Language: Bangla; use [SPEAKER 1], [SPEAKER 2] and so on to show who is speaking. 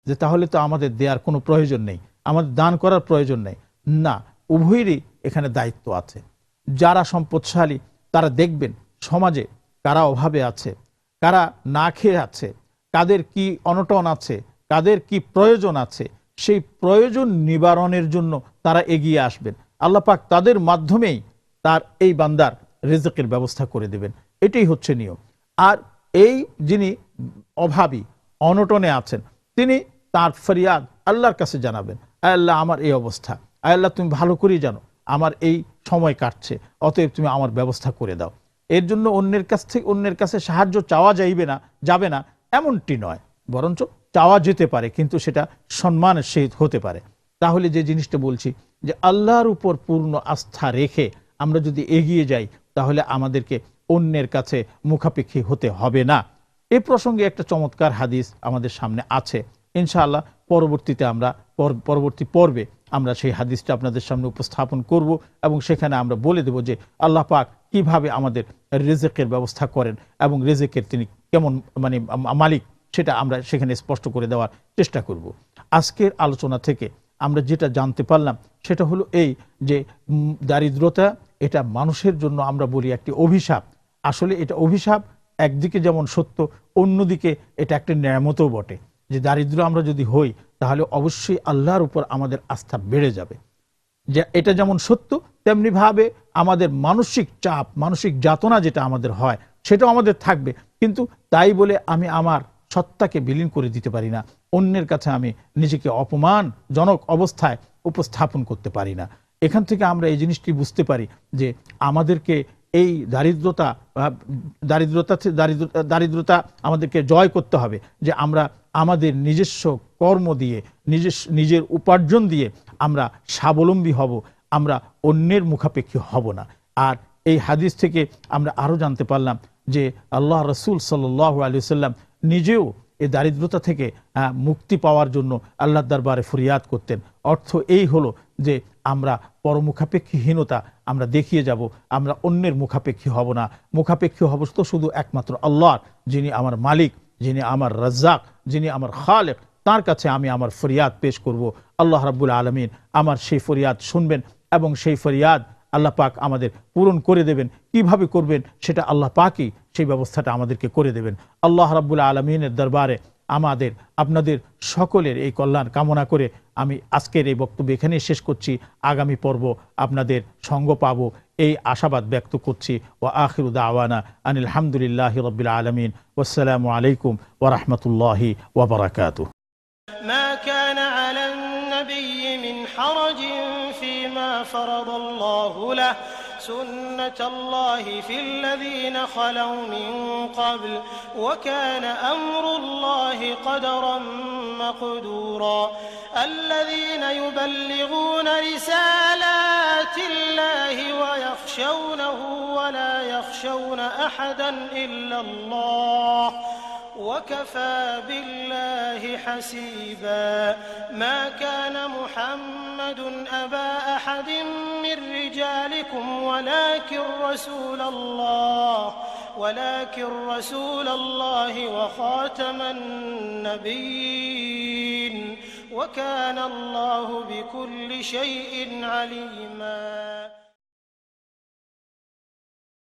[SPEAKER 1] যে তাহলে তো আমাদের দেওয়ার কোনো প্রয়োজন নেই, আমাদের দান করার প্রয়োজন নেই। না, উভয়েরই এখানে দায়িত্ব আছে। যারা সম্পদশালী তারা দেখবেন সমাজে কারা অভাবে আছে, কারা না খেয়ে আছে, কাদের কি অনটন আছে, কাদের কি প্রয়োজন আছে, সেই প্রয়োজন নিবারণের জন্য তারা এগিয়ে আসবেন। আল্লাহ পাক তাদের মাধ্যমেই তার এই বান্দার রিজকের ব্যবস্থা করে দেবেন। এটাই হচ্ছে নিয়ম। আর এই যিনি অভাবী অনটনে আছেন তিনি তার ফরিয়াদ আল্লাহর কাছে জানাবেন, আল্লাহ আমার এই অবস্থা, আল্লাহ তুমি ভালো করেই জানো আমার এই সময় কাটছে, অতএব তুমি আমার ব্যবস্থা করে দাও। এর জন্য অন্যের কাছে সাহায্য চাওয়া যাবে না এমনটি নয়, বরঞ্চ চাওয়া যেতে পারে, কিন্তু সেটা সম্মানের সহিত হতে পারে। তাহলে যে জিনিসটা বলছি যে আল্লাহর উপর পূর্ণ আস্থা রেখে আমরা যদি এগিয়ে যাই তাহলে আমাদেরকে অন্যের কাছে মুখাপেক্ষী হতে হবে না। এই প্রসঙ্গে একটা চমৎকার হাদিস আমাদের সামনে আছে, ইনশাআল্লাহ পরবর্তী পর্বে আমরা সেই হাদিসটা আপনাদের সামনে উপস্থাপন করব এবং সেখানে আমরা বলে দেব যে আল্লাহ পাক কিভাবে আমাদের রিজকের ব্যবস্থা করেন এবং রিজকের তিনি কেমন মালিক সেটা আমরা সেখানে স্পষ্ট করে দেওয়ার চেষ্টা করব। আজকের আলোচনা থেকে আমরা যেটা জানতে পারলাম সেটা হলো এই যে দারিদ্রতা এটা মানুষের জন্য আমরা বলি একটি অভিশাপ। আসলে এটা অভিশাপ একদিকে যেমন সত্য, অন্যদিকে এটা একটা নিয়ামতও বটে। যে দারিদ্র আমরা যদি হই তাহলে অবশ্যই আল্লাহর উপর আমাদের আস্থা বেড়ে যাবে। যে এটা যেমন সত্য তেমনি ভাবে আমাদের মানসিক চাপ, মানসিক যাতনা যেটা আমাদের হয় সেটাও আমাদের থাকবে, কিন্তু তাই বলে আমি আমার সত্তাকে বিলীন করে দিতে পারি না, অন্যের কাছে আমি নিজেকে অপমানজনক অবস্থায় উপস্থাপন করতে পারি না। এখান থেকে আমরা এই জিনিসটি বুঝতে পারি যে আমাদেরকে এই দারিদ্রতা আমাদেরকে জয় করতে হবে, যে আমরা আমাদের নিজস্ব কর্ম দিয়ে নিজের উপার্জন দিয়ে আমরা স্বাবলম্বী হব, আমরা অন্যের মুখাপেক্ষী হব না। আর এই হাদিস থেকে আমরা আরো জানতে পারলাম যে আল্লাহ রসুল সাল্লাল্লাহু আলাইহি ওয়াসাল্লাম নিজেও এই দারিদ্রতা থেকে মুক্তি পাওয়ার জন্য আল্লাহর দরবারে ফরিয়াদ করতেন। অর্থ এই হলো যে আমরা পরমুখাপেক্ষীহীনতা আমরা দেখিয়ে যাব, আমরা অন্যের মুখাপেক্ষী হব না। মুখাপেক্ষী হব তো শুধু একমাত্র আল্লাহর, যিনি আমার মালিক, যিনি আমার রাজ্জাক, যিনি আমার খালেক, তার কাছে আমি আমার ফরিয়াদ পেশ করব। আল্লাহ রাব্বুল আলামিন আমার সেই ফরিয়াদ শুনবেন এবং সেই ফরিয়াদ আল্লাহ পাক আমাদের পূরণ করে দেবেন। কিভাবে করবেন সেটা আল্লাহ পাকই সেই ব্যবস্থাটা আমাদেরকে করে দেবেন। আল্লাহ রাব্বুল আলামিনের দরবারে আমাদের আপনাদের সকলের এই কল্যাণ কামনা করে আমি আজকের এই বক্তব্য এখানেই শেষ করছি। আগামী পর্ব আপনাদের সঙ্গ পাবো এই আশাবাদ ব্যক্ত করছি। ওয়া আখিরু দাওয়ানা আনিল হামদুলিল্লাহি রাব্বিল আলামিন। ওয়াসসালামু আলাইকুম ওয়া রাহমাতুল্লাহি ওয়া বারাকাতুহু।
[SPEAKER 2] মা কানা আলান নবিয়্যি মিন হারাজিন ফীমা ফারাদাল্লাহু লাহু سنة الله في الذين خلوا من قبل وكان أمر الله قدرا مقدورا الذين يبلغون رسالات الله ويخشونه ولا يخشون أحدا إلا الله وكفى بالله حسيبا ما كان محمد أبا أحد من رجالكم ولكن رسول الله وخاتم النبيين وكان الله بكل شيء عليما